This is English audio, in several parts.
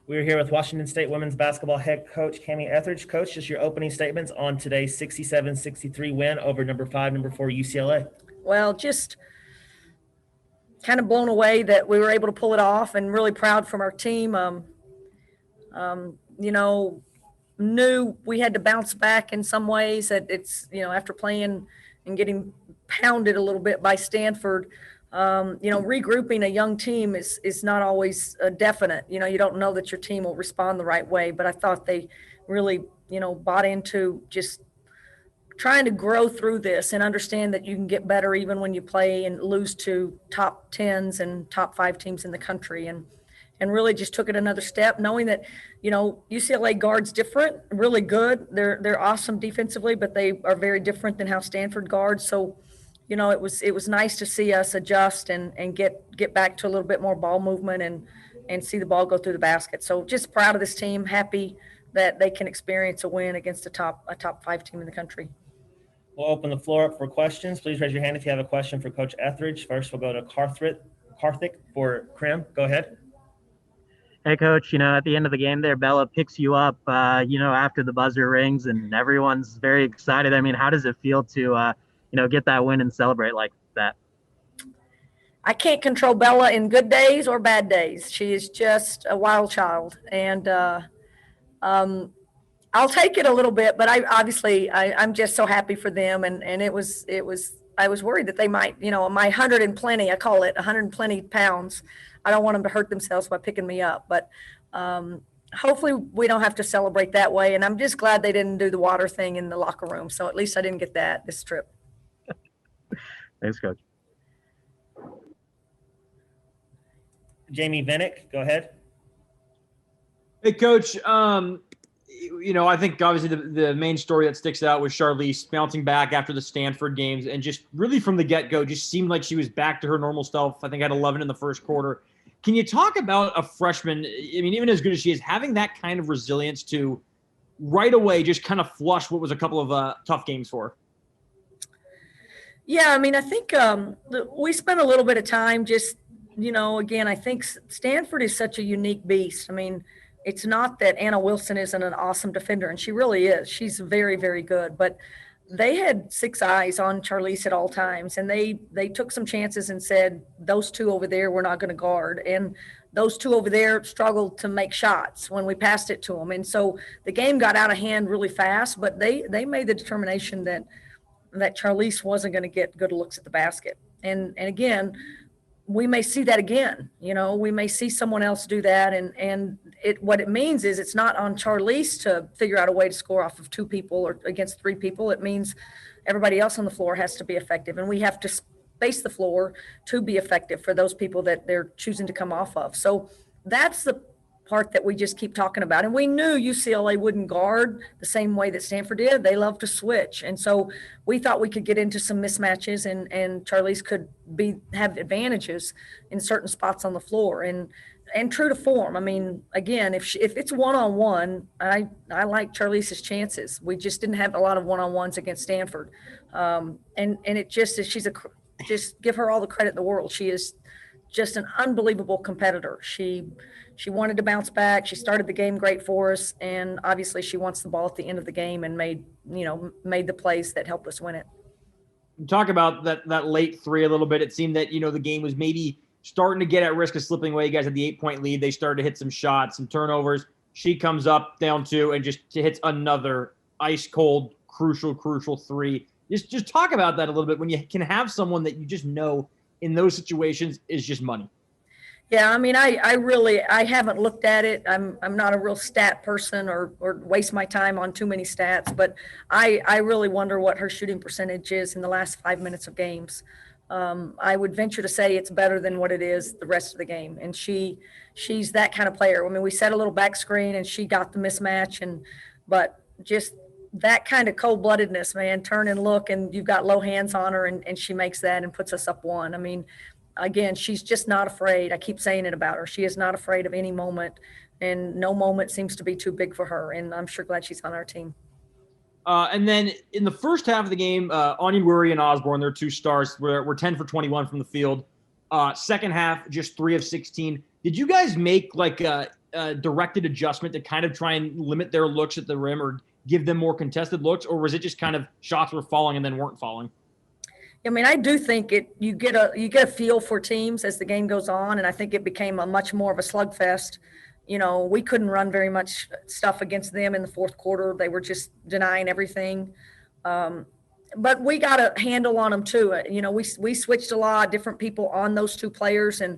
We're here with Washington State women's basketball head coach Kamie Ethridge. Coach, just your opening statements on today's 67-63 win over number 4 UCLA. Well, just kind of blown away that we were able to pull it off, and really proud from our team. Knew we had to bounce back in some ways. That it's, after playing and getting pounded a little bit by Stanford, regrouping a young team is not always definite. You don't know that your team will respond the right way, but I thought they really, bought into just trying to grow through this and understand that you can get better even when you play and lose to top 10s and top 5 teams in the country. And really just took it another step, knowing that, UCLA guards different, really good. They're awesome defensively, but they are very different than how Stanford guards. So, it was nice to see us adjust and get back to a little bit more ball movement and see the ball go through the basket. So just proud of this team, happy that they can experience a win against a top 5 team in the country. We'll open the floor up for questions. Please raise your hand if you have a question for Coach Ethridge. First, we'll go to Karthik for Krim. Go ahead. Hey, Coach, at the end of the game there, Bella picks you up, after the buzzer rings and everyone's very excited. I mean, how does it feel to, get that win and celebrate like that? I can't control Bella in good days or bad days. She is just a wild child. And I'll take it a little bit, but I'm just so happy for them. And I was worried that they might, my 100 and plenty, I call it 120 pounds. I don't want them to hurt themselves by picking me up, but hopefully we don't have to celebrate that way. And I'm just glad they didn't do the water thing in the locker room. So at least I didn't get that this trip. Thanks, Coach. Jamie Vinnick, go ahead. Hey, Coach. I think obviously the main story that sticks out was Charlize bouncing back after the Stanford games, and just really from the get-go just seemed like she was back to her normal self. I think had 11 in the first quarter. Can you talk about a freshman, even as good as she is, having that kind of resilience to right away just kind of flush what was a couple of tough games for her? Yeah, I think we spent a little bit of time just, again, I think Stanford is such a unique beast. It's not that Anna Wilson isn't an awesome defender, and she really is. She's very, very good. But they had 6 eyes on Charlize at all times, and they took some chances and said, those 2 over there we're not going to guard. And those 2 over there struggled to make shots when we passed it to them. And so the game got out of hand really fast, but they made the determination that Charlize wasn't going to get good looks at the basket. And again, we may see that again. We may see someone else do that. And what it means is it's not on Charlize to figure out a way to score off of 2 people or against 3 people. It means everybody else on the floor has to be effective. And we have to space the floor to be effective for those people that they're choosing to come off of. So that's the part that we just keep talking about. And we knew UCLA wouldn't guard the same way that Stanford did. They love to switch. And so we thought we could get into some mismatches and Charlize could have advantages in certain spots on the floor and true to form. Again, if it's one-on-one, I like Charlize's chances. We just didn't have a lot of one-on-ones against Stanford. And it just is, just give her all the credit in the world. She is just an unbelievable competitor. She wanted to bounce back. She started the game great for us, and obviously she wants the ball at the end of the game and made the plays that helped us win it. Talk about that late 3 a little bit. It seemed that the game was maybe starting to get at risk of slipping away. You guys had the 8-point lead. They started to hit some shots, some turnovers. She comes up down 2 and just hits another ice cold, crucial 3. Just talk about that a little bit when you can have someone that you just know in those situations is just money. Yeah, I haven't looked at it. I'm not a real stat person or waste my time on too many stats, but I really wonder what her shooting percentage is in the last 5 minutes of games. I would venture to say it's better than what it is the rest of the game. And she's that kind of player. We set a little back screen and she got the mismatch, but just that kind of cold-bloodedness, man, turn and look, and you've got low hands on her, and she makes that and puts us up 1. Again, she's just not afraid. I keep saying it about her. She is not afraid of any moment, and no moment seems to be too big for her, and I'm sure glad she's on our team. And then in the first half of the game, Onion Wurry and Osborne, their 2 stars, were 10 for 21 from the field. Second half, just 3 of 16. Did you guys make directed adjustment to kind of try and limit their looks at the rim or give them more contested looks, or was it just kind of shots were falling and then weren't falling? I mean, I do think you get a feel for teams as the game goes on, and I think it became a much more of a slugfest. We couldn't run very much stuff against them in the fourth quarter. They were just denying everything. But we got a handle on them too. We switched a lot of different people on those two players and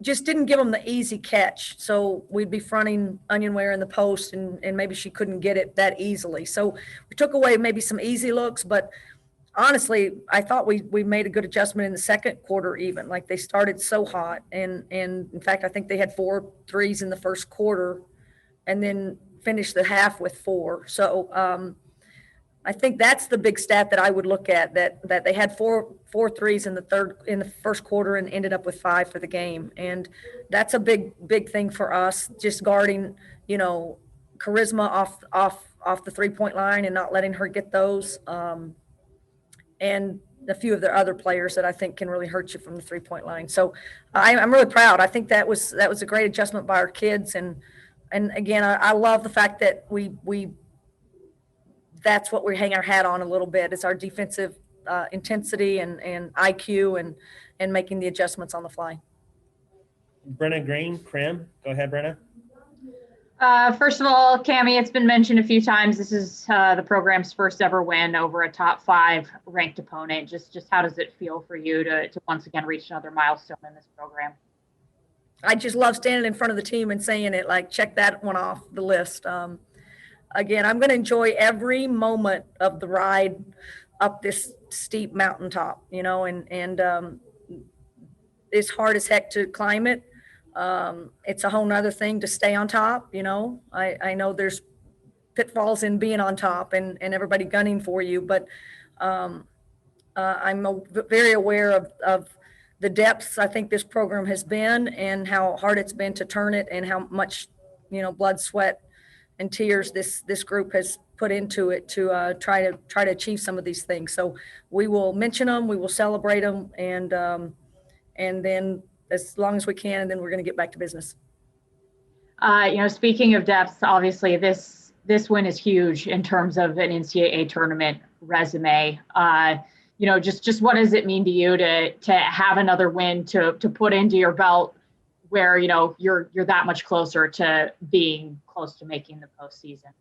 just didn't give them the easy catch. So we'd be fronting Onionware in the post and maybe she couldn't get it that easily. So we took away maybe some easy looks, but honestly, I thought we made a good adjustment in the second quarter even. Like they started so hot. And in fact, I think they had 4 threes in the first quarter and then finished the half with 4. So I think that's the big stat that I would look at, that they had 4 threes in the first quarter and ended up with 5 for the game. And that's a big thing for us, just guarding, charisma off the 3-point line and not letting her get those. And a few of the other players that I think can really hurt you from the 3-point line. So I'm really proud. I think that was a great adjustment by our kids. And again, I love the fact that we that's what we hang our hat on a little bit, is our defensive intensity and IQ and making the adjustments on the fly. Brenna Green, Crim. Go ahead, Brenna. First of all, Kamie, it's been mentioned a few times, this is the program's first ever win over a top 5 ranked opponent. Just how does it feel for you to once again reach another milestone in this program? I just love standing in front of the team and saying it, like, check that one off the list. Again, I'm going to enjoy every moment of the ride up this steep mountaintop, and it's hard as heck to climb it. It's a whole nother thing to stay on top. I know there's pitfalls in being on top and everybody gunning for you, but I'm very aware of the depths I think this program has been and how hard it's been to turn it and how much, blood, sweat, and tears this group has put into it to try to achieve some of these things. So we will mention them, we will celebrate them, and then as long as we can, and then we're going to get back to business. Speaking of depth, obviously this win is huge in terms of an NCAA tournament resume. Just what does it mean to you to have another win to put into your belt, where you're that much closer to being close to making the postseason?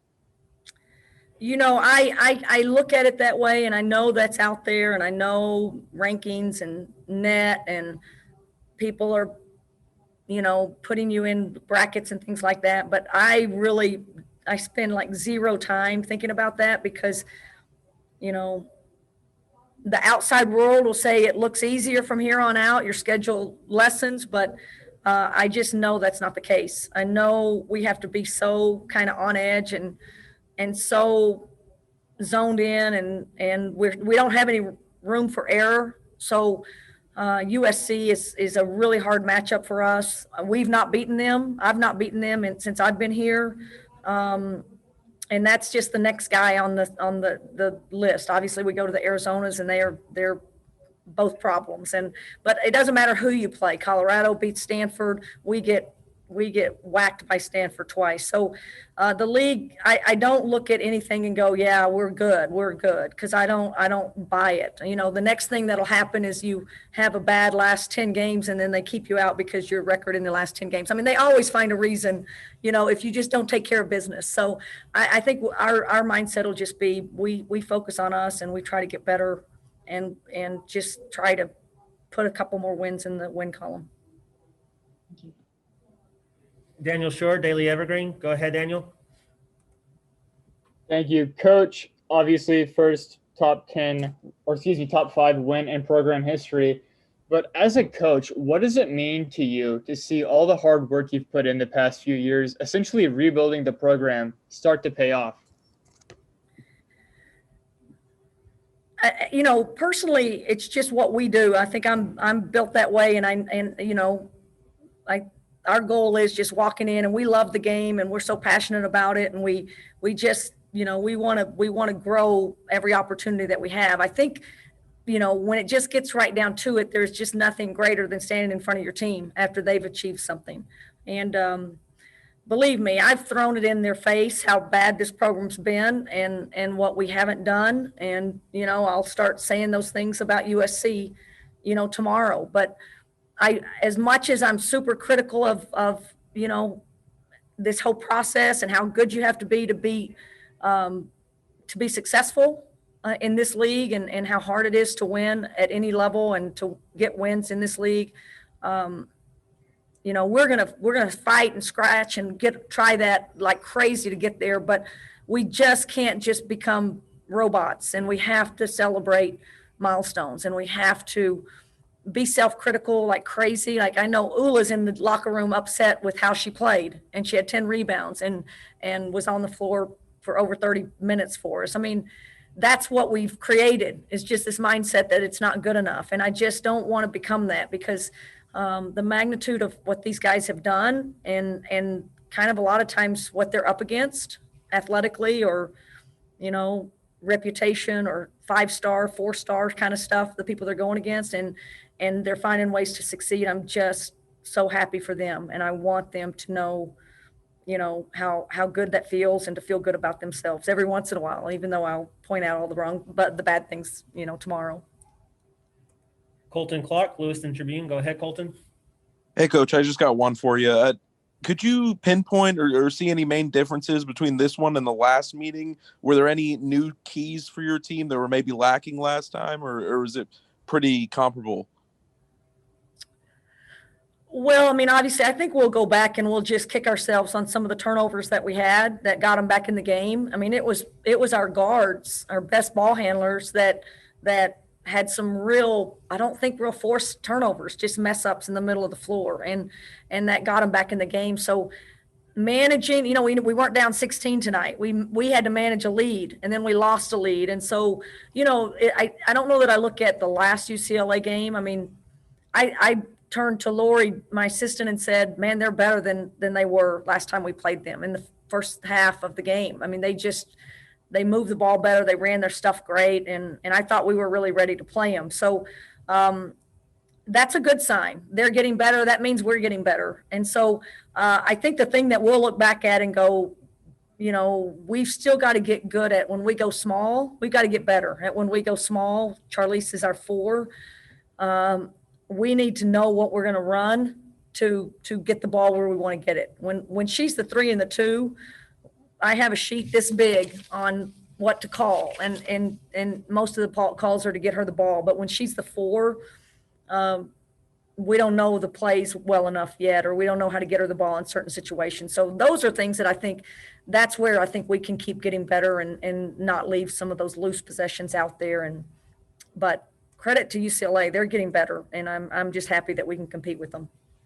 I look at it that way, and I know that's out there, and I know rankings and net and people are, putting you in brackets and things like that. But I spend like zero time thinking about that because, the outside world will say it looks easier from here on out, your schedule lessens, but I just know that's not the case. I know we have to be so kind of on edge and so zoned in, and we don't have any room for error. So USC is a really hard matchup for us. We've not beaten them. I've not beaten them since I've been here. And that's just the next guy on the list. Obviously we go to the Arizonas, and they're both problems. But it doesn't matter who you play. Colorado beats Stanford. We get whacked by Stanford twice. So the league, I don't look at anything and go, yeah, we're good, because I don't buy it. The next thing that'll happen is you have a bad last 10 games, and then they keep you out because your record in the last 10 games. I mean, they always find a reason, if you just don't take care of business. So I think our mindset will just be we focus on us, and we try to get better and just try to put a couple more wins in the win column. Thank you. Daniel Shore, Daily Evergreen. Go ahead, Daniel. Thank you, Coach. Obviously, first top 5 win in program history. But as a coach, what does it mean to you to see all the hard work you've put in the past few years, essentially rebuilding the program, start to pay off? Personally, it's just what we do. I think I'm built that way, our goal is just walking in, and we love the game, and we're so passionate about it, and we just we want to grow every opportunity that we have. I think when it just gets right down to it, there's just nothing greater than standing in front of your team after they've achieved something. And believe me, I've thrown it in their face how bad this program's been and what we haven't done. And, you know, I'll start saying those things about USC, you know, tomorrow. But as much as I'm super critical of, you know, this whole process and how good you have to be successful in this league, and how hard it is to win at any level and to get wins in this league. You know, we're gonna fight and scratch and try that like crazy to get there, but we just can't just become robots, and we have to celebrate milestones, and we have to be self-critical like crazy. Like, I know Ula's in the locker room upset with how she played, and she had 10 rebounds and was on the floor for over 30 minutes for us. I mean, that's what we've created, is just this mindset that it's not good enough. And I just don't want to become that, because the magnitude of what these guys have done and kind of a lot of times what they're up against athletically, or, you know, reputation, or 5-star, 4-star kind of stuff, the people they're going against, and they're finding ways to succeed. I'm just so happy for them. And I want them to know, you know, how good that feels, and to feel good about themselves every once in a while, even though I'll point out all the bad things, you know, tomorrow. Colton Clark, Lewiston Tribune. Go ahead, Colton. Hey, Coach, I just got one for you. Could you pinpoint or see any main differences between this one and the last meeting? Were there any new keys for your team that were maybe lacking last time, or was it pretty comparable? Well, I mean, obviously, I think we'll go back and we'll just kick ourselves on some of the turnovers that we had that got them back in the game. I mean, it was our guards, our best ball handlers that had some real forced turnovers, just mess ups in the middle of the floor, and that got them back in the game. So managing, you know, we weren't down 16 tonight. We had to manage a lead, and then we lost a lead. And so, you know, I don't know that I look at the last UCLA game. I mean, I turned to Lori, my assistant, and said, man, they're better than they were last time we played them in the first half of the game. I mean, they moved the ball better. They ran their stuff great. And I thought we were really ready to play them. So that's a good sign. They're getting better. That means we're getting better. And so I think the thing that we'll look back at and go, you know, we've still got to get good at when we go small. We've got to get better at when we go small. Charlize is our 4. We need to know what we're going to run to get the ball where we want to get it. When she's the 3 and the 2, I have a sheet this big on what to call, and most of the calls are to get her the ball. But when she's the 4, we don't know the plays well enough yet, or we don't know how to get her the ball in certain situations. So those are things that I think that's where I think we can keep getting better and not leave some of those loose possessions out there. But credit to UCLA, they're getting better, and I'm just happy that we can compete with them.